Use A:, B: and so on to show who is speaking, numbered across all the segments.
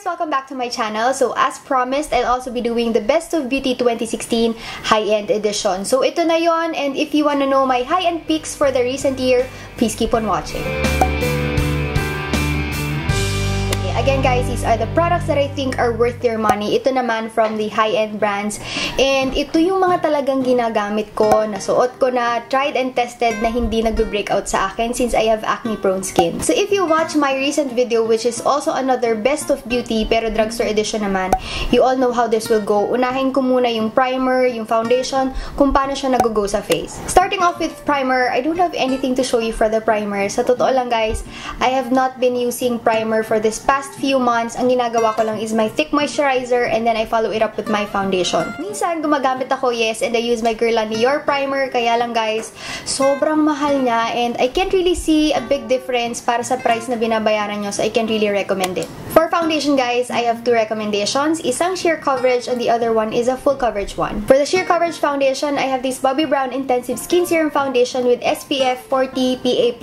A: guys! Welcome back to my channel. So as promised, I'll also be doing the Best of Beauty 2016 high-end edition. So ito na yon, and if you wanna know my high-end picks for the recent year, please keep on watching. Again guys, these are the products that I think are worth your money. Ito naman from the high-end brands. And ito yung mga talagang ginagamit ko, nasuot ko na, tried and tested na hindi nagbe-breakout sa akin since I have acne-prone skin. So if you watch my recent video, which is also another Best of Beauty pero drugstore edition naman, you all know how this will go. Unahin ko muna yung primer, yung foundation, kung paano siya nag-go sa face. Starting off with primer, I don't have anything to show you for the primer. Sa totoo lang guys, I have not been using primer for this past few months. Ang ginagawa ko lang is my thick moisturizer and then I follow it up with my foundation. Minsan gumagamit ako, yes, and I use my Guerlain Your primer, kaya lang guys, sobrang mahal niya and I can't really see a big difference para sa price na binabayaran nyo, so I can't really recommend it. For foundation guys, I have two recommendations. Isang sheer coverage and the other one is a full coverage one. For the sheer coverage foundation, I have this Bobbi Brown Intensive Skin Serum Foundation with SPF 40 PA+++,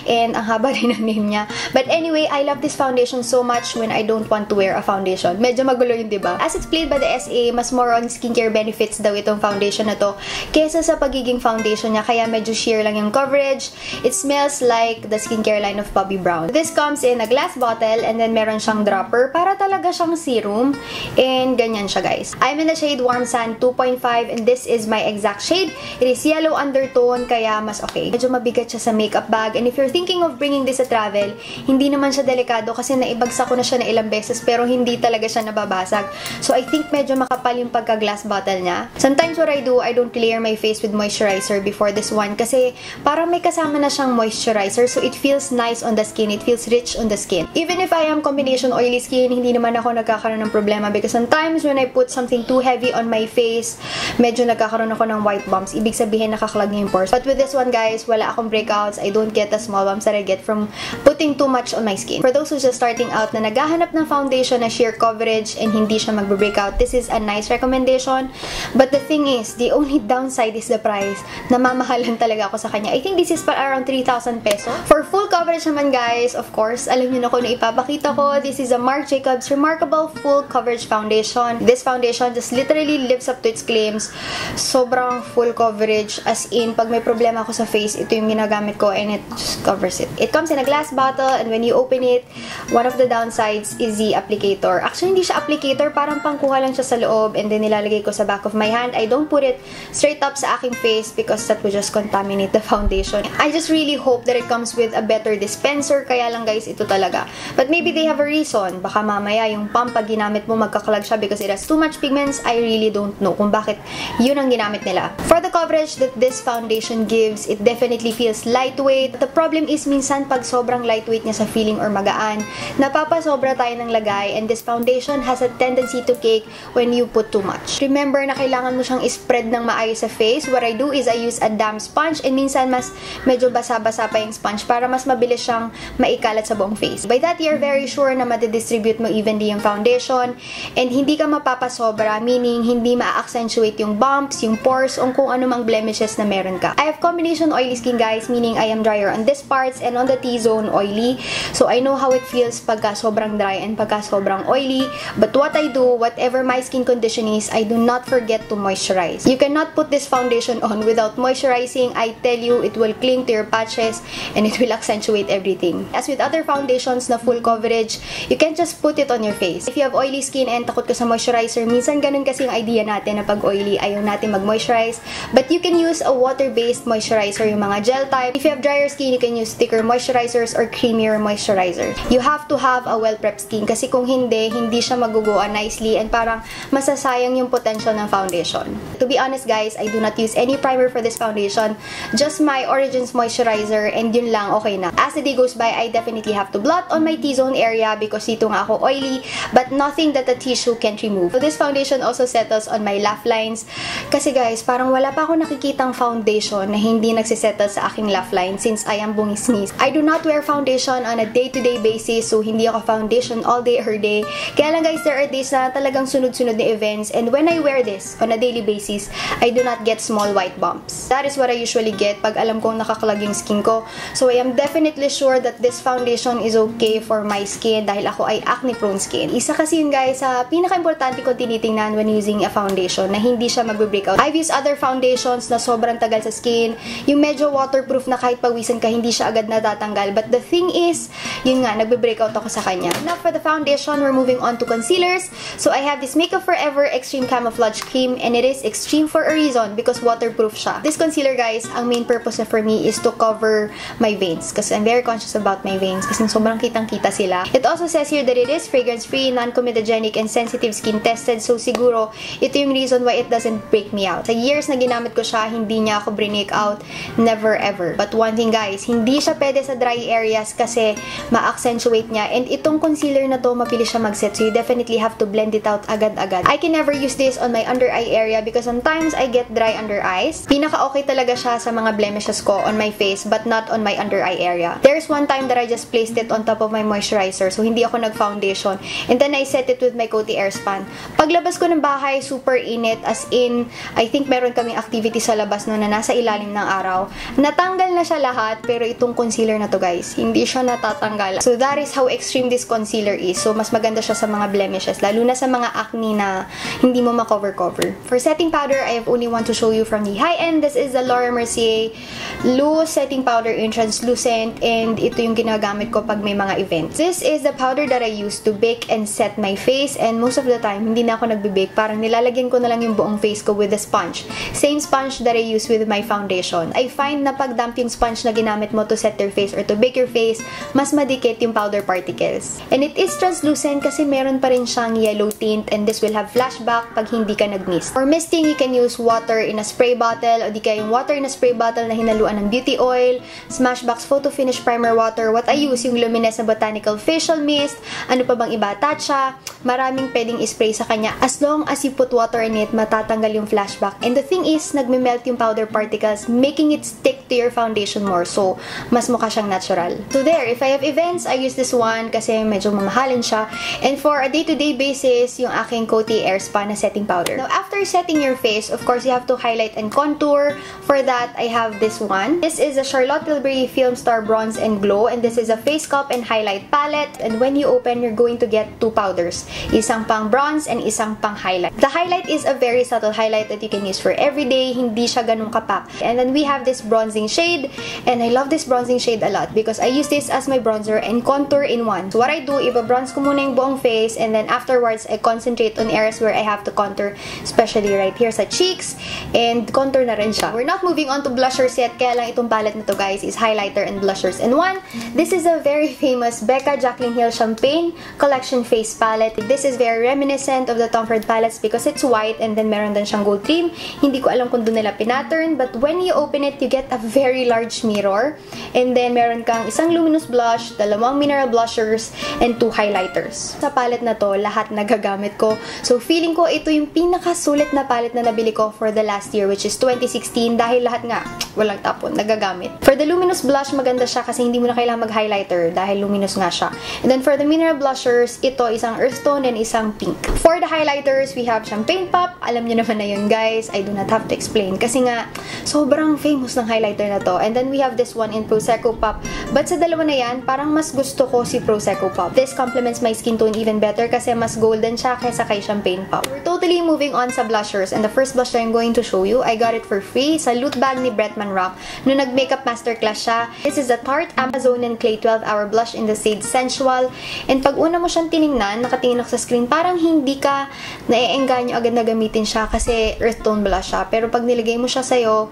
A: and ang haba rin ang name niya. But anyway, I love this foundation so much when I don't want to wear a foundation. Medyo magulo yun, diba? As explained by the SA, mas more on skincare benefits daw itong foundation na to kesa sa pagiging foundation niya, kaya medyo sheer lang yung coverage. It smells like the skincare line of Bobbi Brown. This comes in a glass bottle and then meron siyang dropper para talaga siyang serum, and ganyan siya guys. I'm in the shade Warm Sand 2.5 and this is my exact shade. It is yellow undertone, kaya mas okay. Medyo mabigat siya sa makeup bag, and if you're thinking of bringing this sa travel, hindi naman siya delikado kasi naibagsak ko na siya na ilang beses pero hindi talaga siya nababasag. So I think medyo makapal yung pagka-glass bottle niya. Sometimes what I do, I don't layer my face with moisturizer before this one kasi parang may kasama na siyang moisturizer, so it feels nice on the skin. It feels rich on the skin. Even if I am combination oily skin, hindi naman ako nagkakaroon ng problema because sometimes when I put something too heavy on my face, medyo nagkakaroon ako ng white bumps. Ibig sabihin nakaklag niya yung pores. But with this one guys, wala akong breakouts. I don't get the small bumps that I get from putting too much on my skin. For those who's just starting out na naghahanap ng foundation na sheer coverage and hindi siya magbe-breakout, this is a nice recommendation. But the thing is, the only downside is the price. Namamahalan talaga ako sa kanya. I think this is around 3,000 pesos. For full coverage naman guys, of course, alam niyo na kung ipapakita ko, this is a Marc Jacobs Remarkable Full Coverage Foundation. This foundation just literally lives up to its claims. Sobrang full coverage, as in, pag may problema ako sa face, ito yung ginagamit ko and it just covers it. It comes in a glass bottle and when you open it, one of the downsides is the applicator. Actually, hindi siya applicator, parang pangkuha lang siya sa loob and then nilalagay ko sa back of my hand. I don't put it straight up sa aking face because that would just contaminate the foundation. I just really hope that it comes with a better dispenser, kaya lang guys, ito talaga. But maybe they have a reason. Baka mamaya yung pump pag ginamit mo magkakalag siya because it has too much pigments. I really don't know kung bakit yun ang ginamit nila. For the coverage that this foundation gives, it definitely feels lightweight. The problem is minsan pag sobrang lightweight niya sa feeling or magaan, napapasobra tayo ng lagay, and this foundation has a tendency to cake when you put too much. Remember na kailangan mo siyang spread ng maayos sa face. What I do is I use a damp sponge, and minsan mas medyo basa-basa pa yung sponge para mas mabilis siyang maikalat sa buong face. By that, you're very sure na madidistribute mo evenly yung foundation and hindi ka mapapasobra, meaning hindi ma-accentuate yung bumps, yung pores, o kung ano mang blemishes na meron ka. I have combination oily skin guys, meaning I am drier on this parts and on the T-zone oily. So I know how it feels pagka sobrang dry and pagka sobrang oily. But what I do, whatever my skin condition is, I do not forget to moisturize. You cannot put this foundation on without moisturizing. I tell you, it will cling to your patches and it will accentuate everything. As with other foundations na full coverage, you can't just put it on your face. If you have oily skin and takot ka sa moisturizer, minsan ganun kasi yung idea natin na pag oily, ayaw natin mag-moisturize. But you can use a water-based moisturizer, yung mga gel type. If you have drier skin, you can use thicker moisturizers or creamier moisturizers. You have to have a well-prepped skin kasi kung hindi siya maguguan nicely and parang masasayang yung potential ng foundation. To be honest guys, I do not use any primer for this foundation. Just my Origins moisturizer and yun lang, okay na. As the day goes by, I definitely have to blot on my T-zone area because dito nga ako oily, but nothing that the tissue can't remove. So this foundation also settles on my laugh lines. Kasi guys, parang wala pa ako nakikitang foundation na hindi nagsisettle sa aking laugh line since I am bungis-nis. I do not wear foundation on a day-to-day basis, so hindi ako foundation all day every day. Kaya lang guys, there are days na talagang sunod-sunod na events, and when I wear this on a daily basis, I do not get small white bumps. That is what I usually get pag alam kong nakakalag yung skin ko. So I am definitely sure that this foundation is okay for my skin dahil ako ay acne-prone skin. Isa kasi yun guys sa pinaka-importante ko tinitingnan when using a foundation na hindi siya magbe-breakout. I've used other foundations na sobrang tagal sa skin, yung medyo waterproof na kahit pawisan ka, hindi siya agad natatanggal. But the thing is, yun nga, nagbe-breakout ako sa kanya. Now for the foundation, we're moving on to concealers. So I have this Makeup Forever Extreme Camouflage Cream and it is extreme for a reason because waterproof siya. This concealer guys, ang main purpose na for me is to cover my veins kasi I'm very conscious about my veins kasi sobrang kitang-kita sila. It also says here that it is fragrance-free, non-comedogenic, and sensitive skin tested. So siguro, ito yung reason why it doesn't break me out. Sa years na ginamit ko siya, hindi niya ako break out. Never ever. But one thing guys, hindi siya pwede sa dry areas kasi ma-accentuate niya. And itong concealer na to, mabilis siya mag-set. So you definitely have to blend it out agad-agad. I can never use this on my under eye area because sometimes I get dry under eyes. Pinaka-okay talaga siya sa mga blemishes ko on my face but not on my under eye area. There's one time that I just placed it on top of my moisturizer. So hindi ako nag-foundation. And then I set it with my Coty Airspan. Paglabas ko ng bahay, super init. As in, I think meron kaming activity sa labas no na nasa ilalim ng araw. Natanggal na siya lahat pero itong concealer na to guys, hindi siya natatanggal. So that is how extreme this concealer is. So mas maganda siya sa mga blemishes, lalo na sa mga acne na hindi mo ma-cover-cover. For setting powder, I have only one to show you from the Highend. This is the Laura Mercier Loose Setting Powder in Translucent and ito yung ginagamit ko pag may mga events. This is the powder that I use to bake and set my face and most of the time, hindi na ako nagbe-bake. Parang nilalagyan ko na lang yung buong face ko with a sponge. Same sponge that I use with my foundation. I find na pag damp yung sponge na ginamit mo to set your face or to bake your face, mas madikit yung powder particles. And it is translucent kasi meron pa rin siyang yellow tint and this will have flashback pag hindi ka nag-mist. For misting, you can use water in a spray bottle o di kaya yung water in a spray bottle na hinaluan ng beauty oil, Smashbox Photo Finish Primer Water. What I use, yung Luminous na Botanical Facial Mist, ano pa bang iba, Tatcha, maraming pwedeng spray sa kanya. As long as you put water in it, matatanggal yung flashback. And the thing is, nagme-melt yung powder particles, making it stick to your foundation more. So, mas mukha siyang natural. So there, if I have events, I use this one kasi medyo mamahalin siya. And for a day-to-day basis, yung aking Coty Airspan na setting powder. Now, after setting your face, of course, you have to highlight and contour. For that, I have this one. This is a Charlotte Tilbury Film Star Bronze and Glow. And this is a face sculpt and highlight palette. And when you open, you're going to get two powders. Isang pang bronze and isang pang highlight. The highlight is a very subtle highlight that you can use for everyday. Hindi siya ganun kapak. And then we have this bronzing shade. And I love this bronzing shade a lot because I use this as my bronzer and contour in one. So what I do, iba-bronze ko muna yung buong face and then afterwards, I concentrate on areas where I have to contour, especially right here sa cheeks. And contour na rin siya. We're not moving on to blushers yet, kaya lang itong palette na to guys is highlighter and blushers in one. This is a very famous Becca Jaclyn Hill Champagne Collection Face Palette. This is very reminiscent of the Tom Ford palettes because it's white and then meron din siyang gold trim. Hindi ko alam kung doon nila pinattern, but when you open it, you get a very large mirror. And then meron kang isang luminous blush, dalawang mineral blushers, and two highlighters. Sa palette na to, lahat nagagamit ko. So feeling ko ito yung pinakasulit na palette na nabili ko for the last year, which is 2016, dahil lahat nga, walang tapon, nagagamit. For the luminous blush, maganda siya kasi hindi mo na kailangan mag-highlighter dahil luminous nga siya. And then for the mineral blushers, ito isang earth tone and isang pink. For the highlighters, we have Champagne Pop. Alam niyo naman na yun guys. I do not have to explain kasi nga, sobrang famous ng highlighter na to. And then we have this one in Prosecco Pop. But sa dalawa na yan, parang mas gusto ko si Prosecco Pop. This complements my skin tone even better kasi mas golden siya kaysa kay Champagne Pop. We're totally moving on sa blushers. And the first blush that I'm going to show you, I got it for free sa loot bag ni Bretman Rock nung nag-makeup masterclass siya. This is a Tarte Amazonian Clay 12-Hour Blush in the shade Sensual. And pag una mo siyang tinignan, nakatingin ako sa screen, parang hindi ka naiengganyo agad na gamitin siya kasi earth tone blush siya. Pero pag nilagay mo siya sa'yo,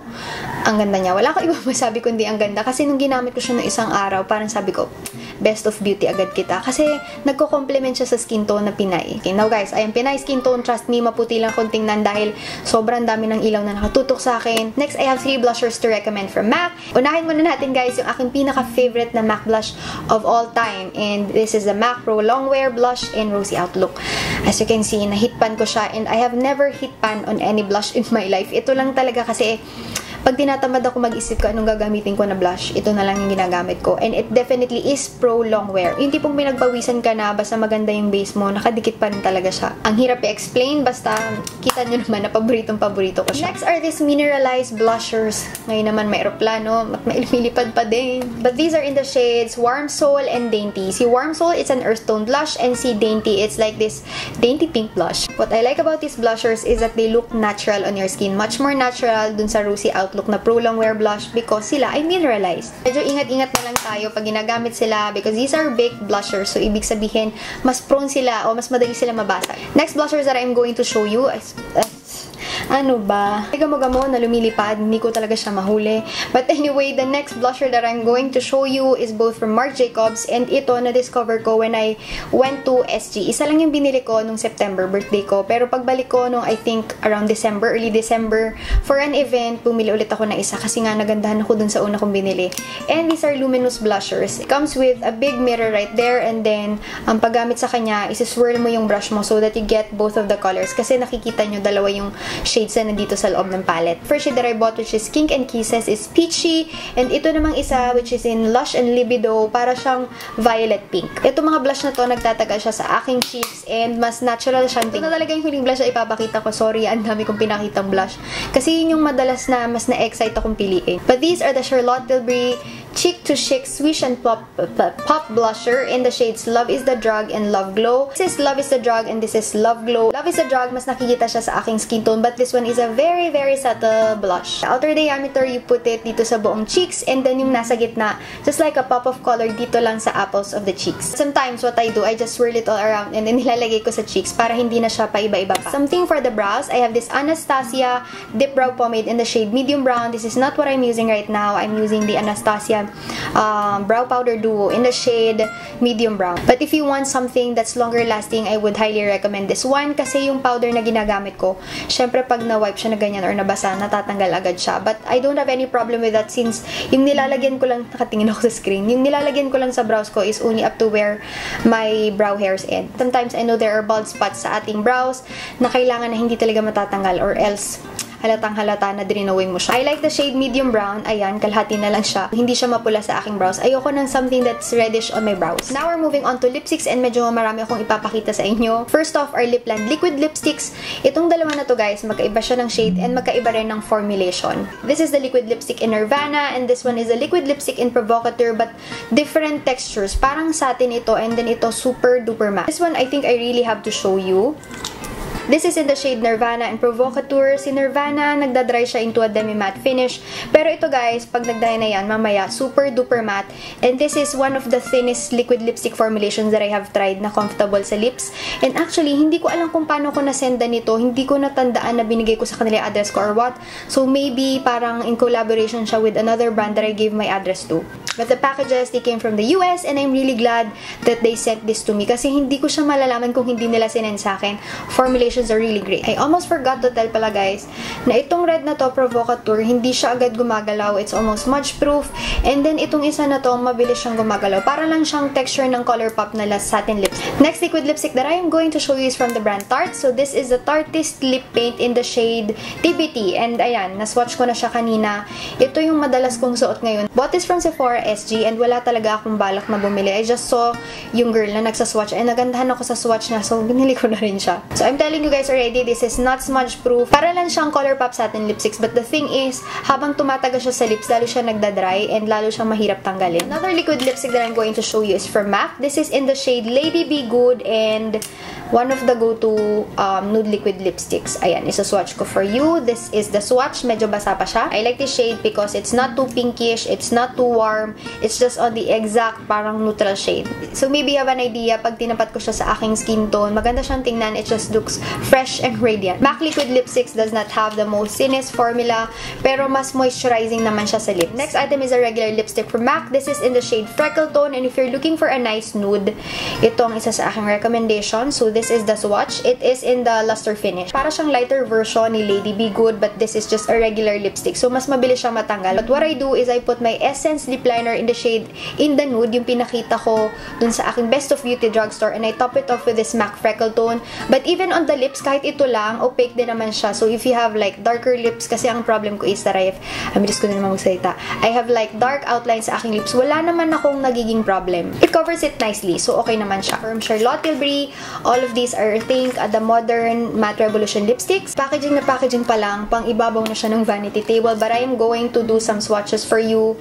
A: ang ganda niya. Wala ko iba masabi kundi ang ganda. Kasi nung ginamit ko siya ng isang araw, parang sabi ko, best of beauty agad kita. Kasi nagko-complement siya sa skin tone na Pinay. Okay, now guys, I am Pinay skin tone. Trust me, maputi lang kung tingnan dahil sobrang dami ng ilaw na nakatutok sa akin. Next, I have 3 blushers to recommend from MAC. Unahin muna natin guys yung aking pinaka-favorite na MAC blush of all time. And this is the MAC Pro Longwear Blush in Rosy Outlook. As you can see, na-hit pan ko siya and I have never hit pan on any blush in my life. Ito lang talaga kasi pag tinatamad ako mag-isip ko anong gagamitin ko na blush, ito na lang yung ginagamit ko. And it definitely is pro long wear. Yung tipong pinagpawisan ka na, basta maganda yung base mo, nakadikit pa rin talaga siya. Ang hirap i-explain, basta kita nyo naman na paborito ko siya. Next are these mineralized blushers. Ngayon naman may aeroplano, mailipad pa din. But these are in the shades Warm Soul and Dainty. Si Warm Soul, it's an earth tone blush, and si Dainty, it's like this dainty pink blush. What I like about these blushers is that they look natural on your skin. Much more natural dun sa rosy outlook na pro long wear blush because sila ay mineralized. Medyo ingat-ingat na lang tayo pag ginagamit sila because these are baked blushers. So, ibig sabihin, mas prone sila o mas madali sila mabasag. Next blushers that I'm going to show you is ano ba? Gamo-gamo na lumilipad, hindi ko talaga siya mahuli. But anyway, the next blusher that I'm going to show you is both from Marc Jacobs, and ito na-discover ko when I went to SG. Isa lang yung binili ko nung September, birthday ko. Pero pagbalik ko nung I think around December, early December, for an event, bumili ulit ako na isa kasi nga nagandahan ako dun sa una kong binili. And these are luminous blushers. It comes with a big mirror right there, and then ang paggamit sa kanya, isi-swirl mo yung brush mo so that you get both of the colors. Kasi nakikita nyo, dalawa yung shades na nandito sa loob ng palette. First shade that I bought, which is Kink and Kisses, is Peachy. And ito namang isa, which is in Lush and Libido, para siyang violet pink. Ito mga blush na to, nagtatagal siya sa aking cheeks and mas natural siyang tingnan. Ito na talaga yung huling blush na ipapakita ko. Sorry, ang dami kong pinakitang blush. Kasi yun yung madalas na mas na-excite akong piliin. But these are the Charlotte Tilbury Chic to Chic Swish and Pop Blusher in the shades Love is the Drug and Love Glow. This is Love is the Drug and this is Love Glow. Love is the Drug, mas nakikita siya sa aking skin tone, but this one is a very, very subtle blush. The outer diameter, you put it dito sa buong cheeks, and then yung nasa gitna, just like a pop of color dito lang sa apples of the cheeks. Sometimes, what I do, I just swirl it all around and then nilalagay ko sa cheeks para hindi na siya paiba-iba pa. Something for the brows, I have this Anastasia Dip Brow Pomade in the shade Medium Brown. This is not what I'm using right now. I'm using the Anastasia Brow Powder Duo in the shade Medium Brown. But if you want something that's longer lasting, I would highly recommend this one kasi yung powder na ginagamit ko, syempre pag na-wipe siya na ganyan or nabasa, natatanggal agad siya. But I don't have any problem with that since yung nilalagyan ko lang, nakatingin ako sa screen, yung nilalagyan ko lang sa brows ko is only up to where my brow hairs end. Sometimes I know there are bald spots sa ating brows na kailangan na hindi talaga matatanggal or else halatang-halata na drinawing mo siya. I like the shade Medium Brown. Ayan, kalahati na lang siya. Hindi siya mapula sa aking brows. Ayoko ng something that's reddish on my brows. Now we're moving on to lipsticks and medyo marami akong ipapakita sa inyo. First off, our Lipland Liquid Lipsticks. Itong dalawa na to guys, magkaiba siya ng shade and magkaiba rin ng formulation. This is the liquid lipstick in Nirvana and this one is the liquid lipstick in Provocateur but different textures. Parang satin ito and then ito super duper matte. This one I think I really have to show you. This is in the shade Nirvana and Provocateur. Si Nirvana, nagdadry siya into a demi-matte finish. Pero ito guys, pag nagdry na yan, mamaya, super duper matte. And this is one of the thinnest liquid lipstick formulations that I have tried na comfortable sa lips. And actually, hindi ko alam kung paano ko nasendan nito. Hindi ko natandaan na binigay ko sa kanila address ko or what. So maybe parang in collaboration siya with another brand that I gave my address to. But the packages, they came from the US and I'm really glad that they sent this to me kasi hindi ko siya malalaman kung hindi nila sinend sa akin. Formulations are really great. I almost forgot to tell pala guys na itong red na to, Provocateur, hindi siya agad gumagalaw. It's almost smudge proof. And then itong isa na to, mabilis siyang gumagalaw. Para lang siyang texture ng ColourPop na satin lips. Next liquid lipstick that I am going to show you is from the brand Tarte. So this is the Tarteist Lip Paint in the shade TBT. And ayan, naswatch ko na siya kanina. Ito yung madalas kong suot ngayon. Bought this from Sephora SG and wala talaga akong balak na bumili. I just saw yung girl na nagsaswatch and nagandahan ako sa swatch na so binili ko na rin siya. So I'm telling you guys already, this is not smudge proof. Para lang siyang ColourPop satin lipsticks but the thing is, habang tumatagal siya sa lips, lalo siya nagdadry and lalo siyang mahirap tanggalin. Another liquid lipstick that I'm going to show you is from MAC. This is in the shade Lady Be Good and one of the go-to nude liquid lipsticks. Ayan, isa-swatch ko for you. This is the swatch. Medyo basa pa siya. I like this shade because it's not too pinkish, it's not too warm, it's just on the exact parang neutral shade. So maybe you have an idea, pag tinapat ko siya sa aking skin tone, maganda siyang tingnan, it just looks fresh and radiant. MAC Liquid Lipsticks does not have the most thinnest formula, pero mas moisturizing naman siya sa lips. Next item is a regular lipstick from MAC. This is in the shade Freckle Tone, and if you're looking for a nice nude, ito ang isa sa aking recommendation. So this is the swatch. It is in the luster finish. Para siyang lighter version ni Lady Be Good, but this is just a regular lipstick. So, mas mabilis siyang matanggal. But what I do is I put my Essence lip liner in the shade In the Nude, yung pinakita ko dun sa aking Best of Beauty drugstore, and I top it off with this MAC Freckle Tone. But even on the lips, kahit ito lang, opaque din naman siya. So, if you have like darker lips, kasi ang problem ko is that just ko na naman magsalita. I have like dark outlines sa aking lips. Wala naman akong nagiging problem. It covers it nicely. So, okay naman siya. From Charlotte Tilbury, all of these are, I think, the Modern Matte Revolution lipsticks. Packaging na packaging pa lang. Pang ibabaw na siya ng vanity table. But I am going to do some swatches for you.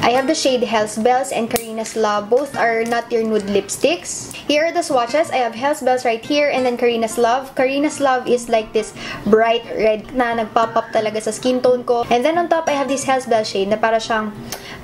A: I have the shade Hell's Bells and Karina's Love. Both are Not Your Nude lipsticks. Here are the swatches. I have Hell's Bells right here and then Karina's Love. Karina's Love is like this bright red na nagpop up talaga sa skin tone ko. And then on top, I have this Hell's Bells shade na para siyang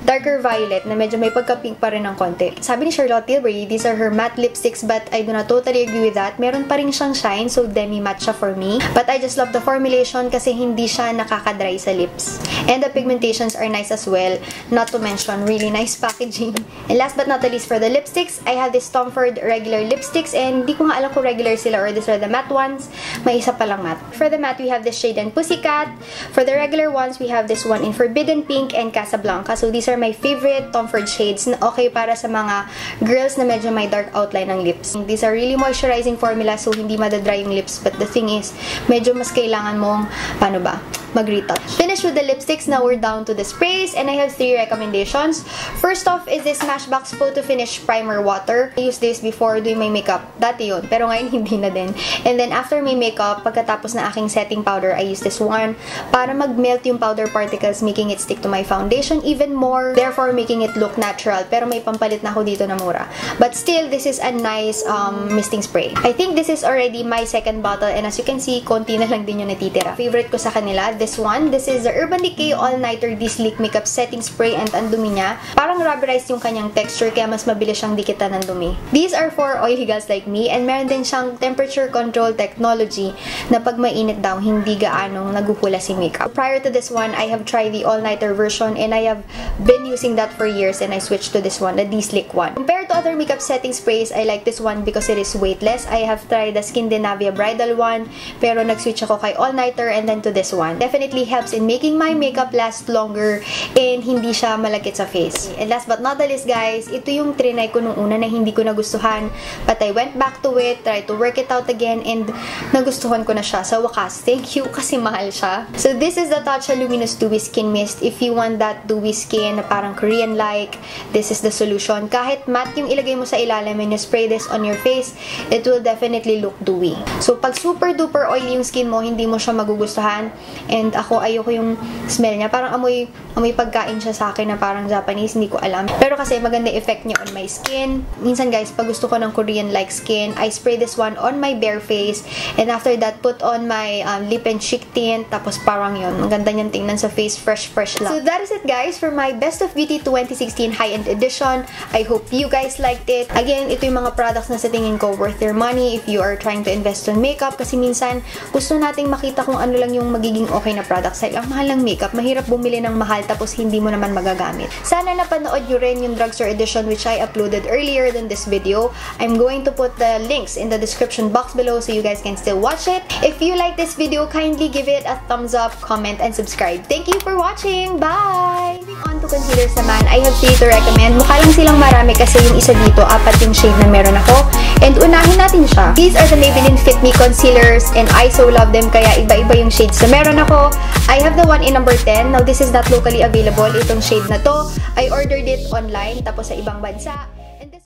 A: darker violet na medyo may pagka-pink pa rin ng konti. Sabi ni Charlotte Tilbury, these are her matte lipsticks, but I do not totally agree with that. Meron pa rin siyang shine, so demi-matte siya for me. But I just love the formulation kasi hindi siya nakaka-dry sa lips. And the pigmentations are nice as well. Not to mention, really nice packaging. And last but not the least, for the lipsticks, I have this Tom Ford regular lipsticks, and di ko nga alam kung regular sila or these are the matte ones. May isa palang matte. For the matte, we have this shade in Pussycat. For the regular ones, we have this one in Forbidden Pink and Casablanca. So these are my favorite Tom Ford shades na okay para sa mga girls na medyo may dark outline ng lips. These are really moisturizing formula, so hindi madadry yung lips. But the thing is, medyo mas kailangan mong, paano ba, mag-retouch. Finish with the lipsticks. Now we're down to the sprays, and I have 3 recommendations. First off is this Smashbox Photo Finish Primer Water. I used this before doing my makeup. Dati yun, pero ngayon hindi na din. And then after my makeup, pagkatapos na aking setting powder, I use this one para mag-melt yung powder particles, making it stick to my foundation even more, therefore making it look natural. Pero may pampalit na ako dito na mura. But still, this is a nice misting spray. I think this is already my second bottle, and as you can see, konti na lang din yung natitira. Favorite ko sa kanila, this one. This is the Urban Decay All-Nighter De-Sleek Makeup Setting Spray, and ang dumi niya, parang rubberized yung kanyang texture, kaya mas mabilis siyang dikitan ng dumi. These are for oily gals like me, and meron din siyang temperature control technology na pag mainit daw, hindi gaanong naguhula si makeup. Prior to this one, I have tried the All-Nighter version, and I have been using that for years, and I switched to this one, the De-Sleek one. Compared to other makeup setting sprays, I like this one because it is weightless. I have tried the Skindinavia Bridal one, pero nag-switch ako kay All-Nighter and then to this one. Definitely helps in making my makeup last longer and hindi siya malakit sa face. And last but not the least, guys, ito yung trinay ko nung una na hindi ko nagustuhan, but I went back to it, tried to work it out again, and nagustuhan ko na siya. Sa wakas, thank you kasi mahal siya. So this is the Tatcha Luminous Dewy Skin Mist. If you want that dewy skin na parang Korean-like, this is the solution. Kahit matte yung ilagay mo sa ilalim and you spray this on your face, it will definitely look dewy. So pag super duper oily yung skin mo, hindi mo siya magugustuhan. And ako, ayoko yung smell niya. Parang amoy pagkain siya sa akin na parang Japanese, hindi ko alam. Pero kasi maganda effect niya on my skin. Minsan guys, pag gusto ko ng Korean-like skin, I spray this one on my bare face. And after that, put on my lip and cheek tint. Tapos parang yun, maganda niyang tingnan sa face, fresh lang. So that is it guys for my Best of Beauty 2016 High-End Edition. I hope you guys liked it. Again, ito yung mga products na sa tingin ko worth your money if you are trying to invest on makeup. Kasi minsan, gusto nating makita kung ano lang yung magiging okay na products. Like, ang mahal ng makeup, mahirap bumili ng mahal tapos hindi mo naman magagamit. Sana napanood nyo rin yung drugstore edition which I uploaded earlier than this video. I'm going to put the links in the description box below so you guys can still watch it. If you like this video, kindly give it a thumbs up, comment, and subscribe. Thank you for watching! Bye! Moving on to concealers naman, I have 3 to recommend. Mukha lang silang marami kasi yung isa dito, 4 yung shade na meron ako. And unahin natin siya. These are the Maybelline Fit Me concealers and I so love them kaya iba-iba yung shades na meron ako. I have the one in number 10. Now, this is not locally available. Itong shade na to, I ordered it online tapos sa ibang bansa.